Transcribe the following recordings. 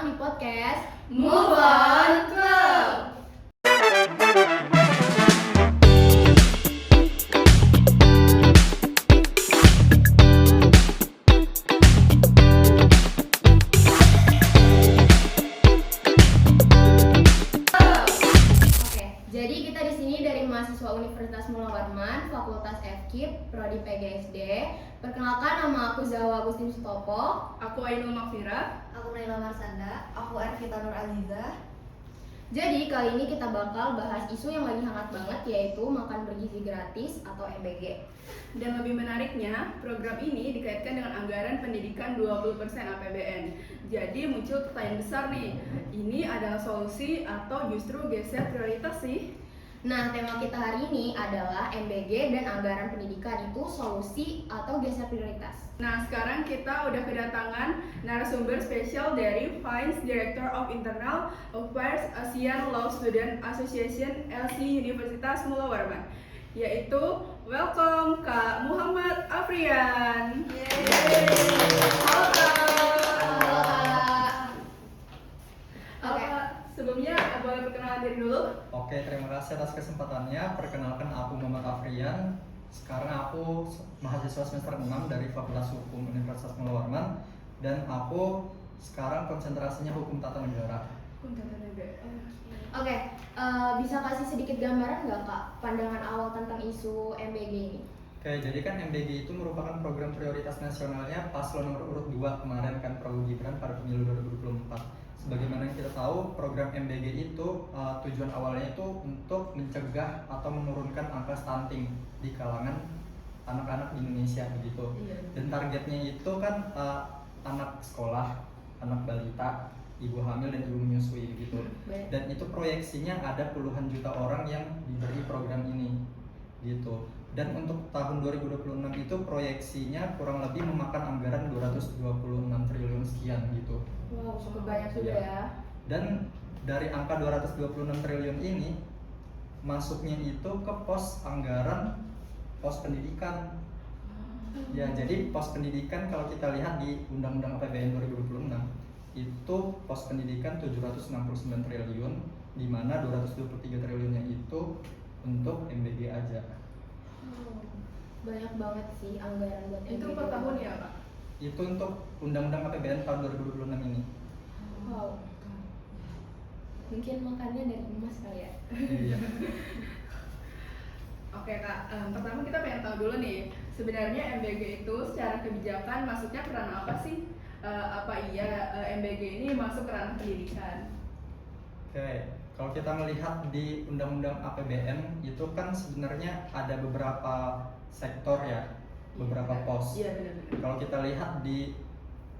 datang di podcast Move On Club. Oke, jadi kita di sini dari mahasiswa Universitas Mula Warman, Fakultas FKIP, Prodi PGSD. Perkenalkan, nama aku Zawa Agustin Sutopo. Aku Ainul Makfira. Aku Naila Marsanda, aku Ervita Nur Aziza. Jadi kali ini kita bakal bahas isu yang lagi hangat banget, yaitu makan bergizi gratis atau MBG. Dan lebih menariknya, program ini dikaitkan dengan anggaran pendidikan 20% APBN. Jadi muncul pertanyaan besar nih, ini adalah solusi atau justru geser prioritas sih? Nah, tema kita hari ini adalah MBG dan anggaran pendidikan itu solusi atau geser prioritas. Nah, sekarang kita udah kedatangan narasumber spesial dari Vice Director of Internal Affairs ASEAN Law Student Association LC Universitas Mula Warman, yaitu welcome Kak Muhammad Afrian. Halo Kak. Oke. Sebelumnya boleh perkenalan diri dulu? Oke, terima kasih atas kesempatannya. Perkenalkan, aku Muhammad Afrian. Sekarang aku mahasiswa semester 6 dari Fakultas Hukum Universitas Mula Warman, dan aku sekarang konsentrasinya hukum tata negara. Oke, bisa kasih sedikit gambaran nggak Kak pandangan awal tentang isu MBG ini? Oke, jadi kan MBG itu merupakan program prioritas nasionalnya paslon nomor urut 2 kemarin kan Prabowo Gibran pada pemilu 2024. Sebagaimana yang kita tahu, program MBG itu tujuan awalnya itu untuk mencegah atau menurunkan angka stunting di kalangan anak-anak di Indonesia begitu. Dan targetnya itu kan anak sekolah, anak balita, ibu hamil dan ibu menyusui begitu. Dan itu proyeksinya ada puluhan juta orang yang diberi program ini gitu. Dan untuk tahun 2026 itu proyeksinya kurang lebih memakan anggaran 226 triliun sekian gitu. Wow, cukup banyak sudah ya. Dan dari angka 226 triliun ini masuknya itu ke pos anggaran pos pendidikan. Ya, jadi pos pendidikan kalau kita lihat di Undang-Undang APBN 2026 itu pos pendidikan 769 triliun, di mana 223 triliunnya itu untuk MBG aja. Banyak banget sih anggaran buat Itu MBG. per tahun ya Kak? Itu untuk Undang-Undang APBN tahun 2026 ini. Wow. Mungkin makannya dari emas kali ya. Iya. Oke Kak, pertama kita pengen tahu dulu nih, sebenarnya MBG itu secara kebijakan masuknya ke ranah apa sih? Apa iya MBG ini masuk ke ranah pendidikan? Oke, kalau kita melihat di Undang-Undang APBN itu kan sebenarnya ada beberapa sektor ya, beberapa pos. Iya benar-benar. Kalau kita lihat di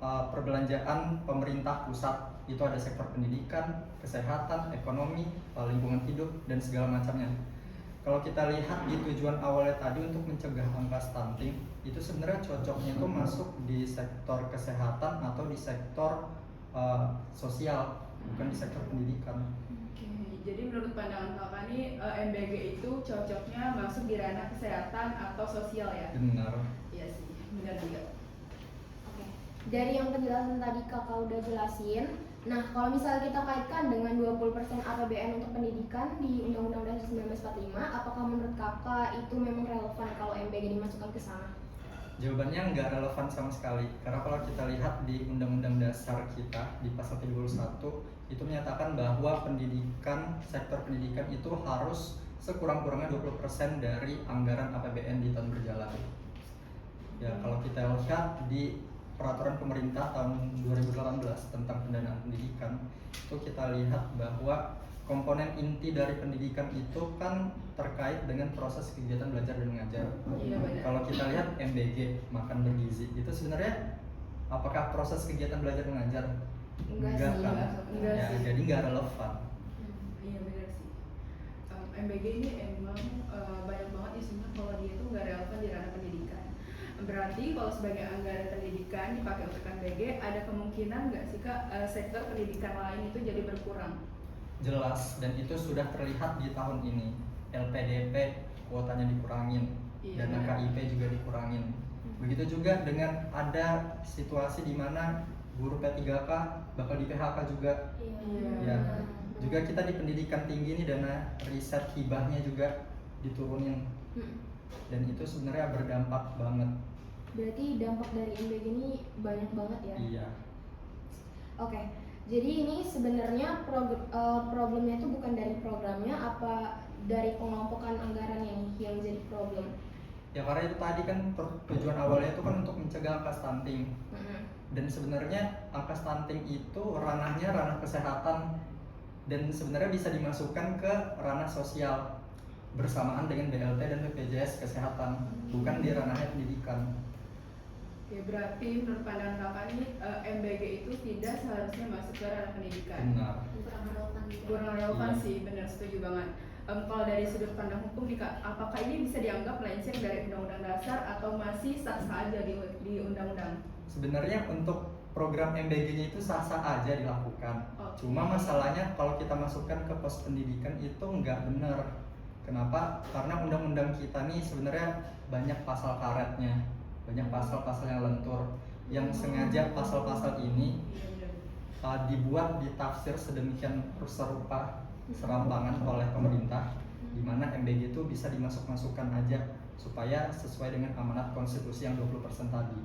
perbelanjaan pemerintah pusat itu ada sektor pendidikan, kesehatan, ekonomi, lingkungan hidup dan segala macamnya. Kalau kita lihat di tujuan awalnya tadi untuk mencegah angka stunting, itu sebenarnya cocoknya itu masuk di sektor kesehatan atau di sektor sosial, bukan di sektor pendidikan. Oke, jadi menurut pandangan Kakak nih MBG itu cocoknya masuk di ranah kesehatan atau sosial ya? Benar. Iya sih, benar juga. Oke. Dari yang penjelasan tadi Kakak udah jelasin. Nah, kalau misalnya kita kaitkan dengan 20% APBN untuk pendidikan di Undang-Undang Dasar 1945, apakah menurut Kakak itu memang relevan kalau MBG dimasukkan ke sana? Jawabannya nggak relevan sama sekali, karena kalau kita lihat di Undang-Undang Dasar kita di pasal 31 itu menyatakan bahwa pendidikan, sektor pendidikan itu harus sekurang-kurangnya 20% dari anggaran APBN di tahun berjalan. Ya, kalau kita lihat di peraturan pemerintah tahun 2018 tentang pendanaan pendidikan, itu kita lihat bahwa komponen inti dari pendidikan itu kan terkait dengan proses kegiatan belajar dan mengajar. Iya benar. Kalau kita lihat MBG, makan bergizi, itu sebenarnya apakah proses kegiatan belajar mengajar? Enggak sih, kan? enggak Ya, sih. jadi nggak relevan. Iya benar sih. MBG ini emang banyak banget isunya kalau dia tuh nggak relevan di ranah pendidikan. Berarti kalau sebagai anggaran pendidikan dipakai untuk MBG, ada kemungkinan nggak sih Kak sektor pendidikan lain itu jadi berkurang? Jelas, dan itu sudah terlihat di tahun ini. LPDP kuotanya dikurangin, Iya, dana benar. KIP juga dikurangin. Begitu juga dengan ada situasi di mana guru P3K bakal di PHK juga. Iya. Ya. Juga kita di pendidikan tinggi nih dana riset hibahnya juga diturunin. Dan itu sebenarnya berdampak banget. Berarti dampak dari MBG ini banyak banget ya? Iya. Oke, jadi ini sebenarnya problemnya itu bukan dari programnya, apa dari pengelompokan anggarannya nih yang jadi problem? Ya karena itu tadi kan tujuan awalnya itu kan untuk mencegah angka stunting. Dan sebenarnya angka stunting itu ranahnya ranah kesehatan dan sebenarnya bisa dimasukkan ke ranah sosial bersamaan dengan BLT dan BPJS kesehatan, bukan di ranahnya pendidikan. Oke, berarti menurut pandangan kakak ini MBG itu tidak seharusnya masuk ke ranah pendidikan. Benar. Kurang relevan gitu. Kurang relevan Iya. sih, benar, setuju banget. Kalau dari sudut pandang hukum nih kak, apakah ini bisa dianggap melenceng dari Undang-Undang Dasar atau masih sah-sah aja di undang-undang? Sebenarnya untuk program MBG-nya itu sah-sah aja dilakukan. Oke. Cuma masalahnya kalau kita masukkan ke pos pendidikan itu nggak benar. Kenapa? Karena undang-undang kita nih sebenarnya banyak pasal karetnya, banyak pasal-pasal yang lentur, yang sengaja pasal-pasal ini Iya, benar. dibuat ditafsir sedemikian serupa serampangan oleh pemerintah, di mana MBG itu bisa dimasuk-masukkan aja supaya sesuai dengan amanat konstitusi yang 20% tadi.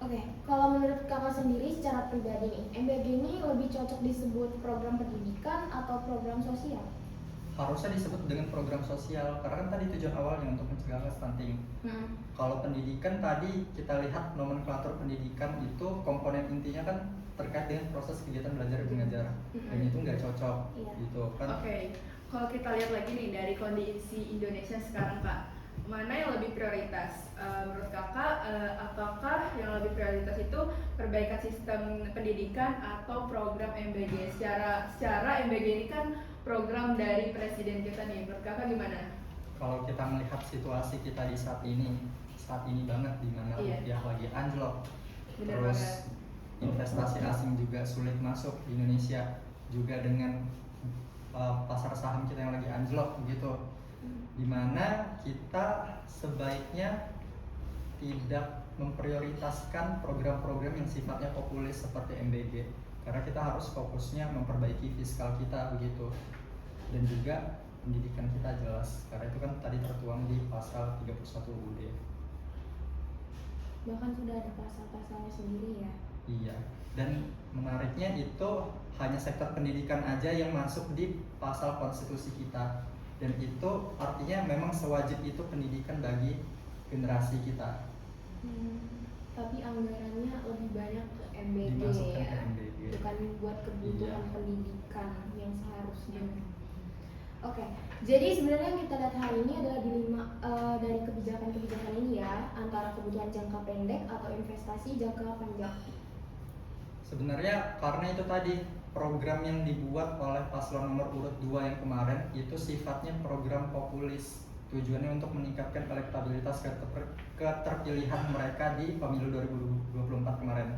Oke, kalau menurut kakak sendiri secara pribadi nih, MBG ini lebih cocok disebut program pendidikan atau program sosial? Harusnya disebut dengan program sosial karena kan tadi tujuan awalnya untuk mencegah angka stunting. Kalau pendidikan tadi kita lihat nomenklatur pendidikan itu komponen intinya kan terkait dengan proses kegiatan belajar dan mengajar, dan itu nggak cocok. Iya. Gitu kan. Oke, kalau kita lihat lagi nih dari kondisi Indonesia sekarang kak, mana yang lebih prioritas? Menurut kakak, apakah yang lebih prioritas itu perbaikan sistem pendidikan atau program MBG? Secara MBG ini kan program dari presiden kita nih. Menurut kakak gimana? Kalau kita melihat situasi kita di saat ini banget di mana Iya. rupiah lagi anjlok, Bener terus banget. investasi asing juga sulit masuk di Indonesia, juga dengan pasar saham kita yang lagi anjlok gitu, dimana kita sebaiknya tidak memprioritaskan program-program yang sifatnya populis seperti MBG, karena kita harus fokusnya memperbaiki fiskal kita begitu, dan juga pendidikan kita jelas, karena itu kan tadi tertuang di pasal 31 UUD. Bahkan sudah ada pasal-pasalnya sendiri ya? Iya, dan menariknya itu hanya sektor pendidikan aja yang masuk di pasal konstitusi kita, dan itu artinya memang sewajib itu pendidikan bagi generasi kita. Tapi anggarannya lebih banyak ke MBG Dimasukkan ya, ke MBG. bukan buat kebutuhan Iya. pendidikan yang seharusnya. Oke, jadi sebenarnya yang kita lihat hari ini adalah dilema dari kebijakan-kebijakan ini ya, antara kebutuhan jangka pendek atau investasi jangka panjang. Sebenarnya karena itu tadi program yang dibuat oleh paslon nomor urut 2 yang kemarin itu sifatnya program populis, tujuannya untuk meningkatkan elektabilitas keterpilihan mereka di pemilu 2024 kemarin.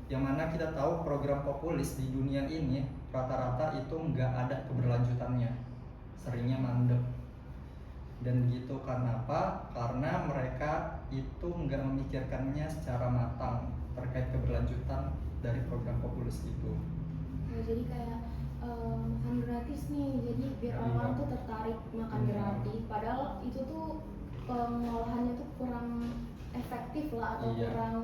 Yang mana kita tahu program populis di dunia ini rata-rata itu nggak ada keberlanjutannya, seringnya mandek. Dan gitu karena apa? Karena mereka itu nggak memikirkannya secara matang terkait keberlanjutan dari program populis itu. Nah, jadi kayak makan gratis nih, jadi biar Iya. orang tuh tertarik makan Iya. gratis. Padahal itu tuh pengolahannya tuh kurang efektif lah atau Iya. kurang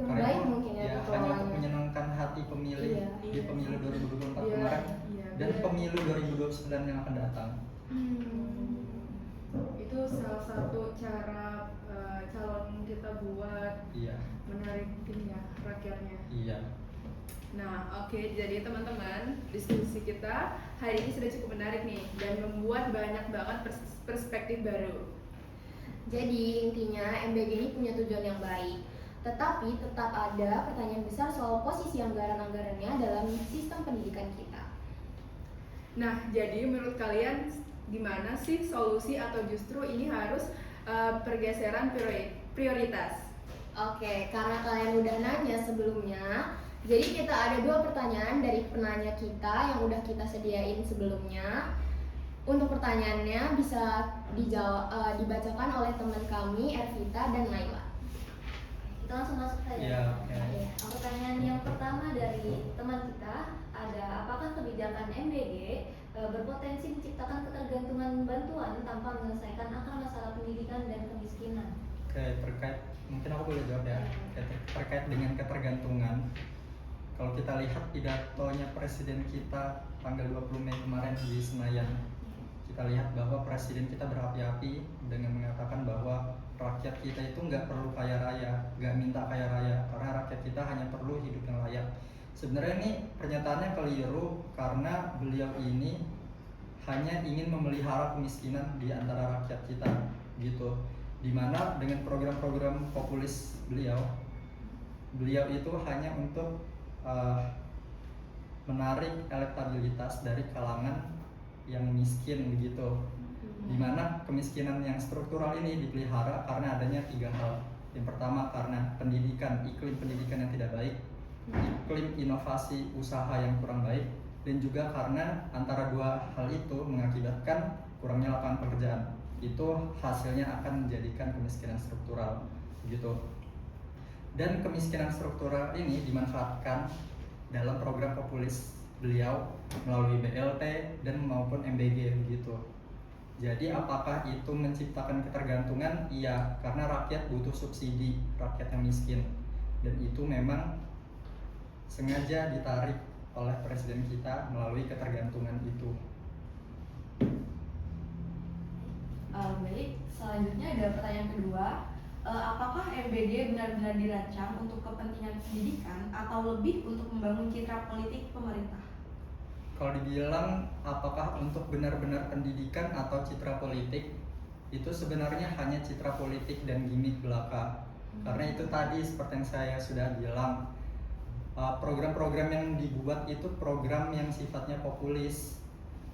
Karena baik itu, mungkin ya hanya untuk pengelolaannya. menyenangkan hati pemilih Iya. di pemilu 2024 Iya, kemarin iya, dan bener. pemilu 2029 yang akan datang. Itu salah satu cara calon kita buat Iya, menarik ini ya, rakyatnya. iya. Nah, oke, jadi teman-teman, diskusi kita hari ini sudah cukup menarik nih dan membuat banyak banget perspektif baru. Jadi intinya MBG ini punya tujuan yang baik, tetapi tetap ada pertanyaan besar soal posisi anggaran-anggarannya dalam sistem pendidikan kita. Nah, jadi menurut kalian gimana sih solusi atau justru ini harus pergeseran prioritas? Oke, karena kalian udah nanya sebelumnya, jadi kita ada 2 pertanyaan dari penanya kita yang udah kita sediain sebelumnya. Untuk pertanyaannya bisa dibacakan oleh teman kami Ervita dan Laila. Kita langsung masuk saja. Iya, oke. Pertanyaan yang pertama dari teman kita ada, apakah kebijakan MBG berpotensi menciptakan ketergantungan bantuan tanpa menyelesaikan akar masalah pendidikan dan kemiskinan? Oke, mungkin aku boleh jawab ya. Terkait dengan ketergantungan, kalau kita lihat pidatonya Presiden kita tanggal 20 Mei kemarin di Senayan, kita lihat bahwa Presiden kita berapi-api dengan mengatakan bahwa rakyat kita itu nggak perlu kaya raya, nggak minta kaya raya, karena rakyat kita hanya perlu hidup yang layak. Sebenarnya ini pernyataannya keliru karena beliau ini hanya ingin memelihara kemiskinan di antara rakyat kita gitu. Dimana dengan program-program populis beliau itu hanya untuk menarik elektabilitas dari kalangan yang miskin begitu. Dimana kemiskinan yang struktural ini dipelihara karena adanya 3 hal. Yang pertama karena pendidikan, iklim pendidikan yang tidak baik, iklim inovasi usaha yang kurang baik, dan juga karena antara 2 hal itu mengakibatkan kurangnya lapangan pekerjaan. Itu hasilnya akan menjadikan kemiskinan struktural gitu. Dan kemiskinan struktural ini dimanfaatkan dalam program populis beliau melalui BLT dan maupun MBG begitu. Jadi apakah itu menciptakan ketergantungan? Iya, karena rakyat butuh subsidi, rakyat yang miskin, dan itu memang sengaja ditarik oleh presiden kita melalui ketergantungan itu. Baik, selanjutnya ada pertanyaan kedua. Apakah MBG benar-benar dirancang untuk kepentingan pendidikan atau lebih untuk membangun citra politik pemerintah? Kalau dibilang apakah untuk benar-benar pendidikan atau citra politik, itu sebenarnya hanya citra politik dan gimmick belaka. Karena itu tadi seperti yang saya sudah bilang, program-program yang dibuat itu program yang sifatnya populis,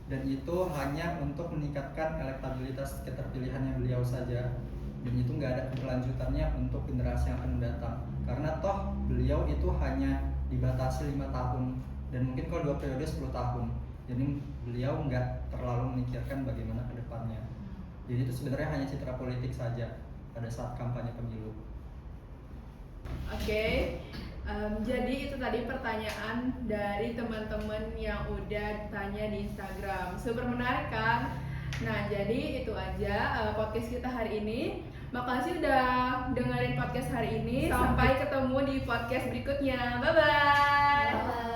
dan itu hanya untuk meningkatkan elektabilitas keterpilihannya beliau saja, dan itu nggak ada keberlanjutannya untuk generasi yang akan datang. Karena toh beliau itu hanya dibatasi 5 tahun, dan mungkin kalau 2 periode 10 tahun, jadi beliau nggak terlalu memikirkan bagaimana ke depannya. Jadi itu sebenarnya hanya citra politik saja pada saat kampanye pemilu. Oke, jadi itu tadi pertanyaan dari teman-teman yang udah tanya di Instagram. Super menarik kan? Nah, jadi itu aja podcast kita hari ini. Makasih udah dengerin podcast hari ini. Sampai ketemu di podcast berikutnya. Bye-bye. Bye.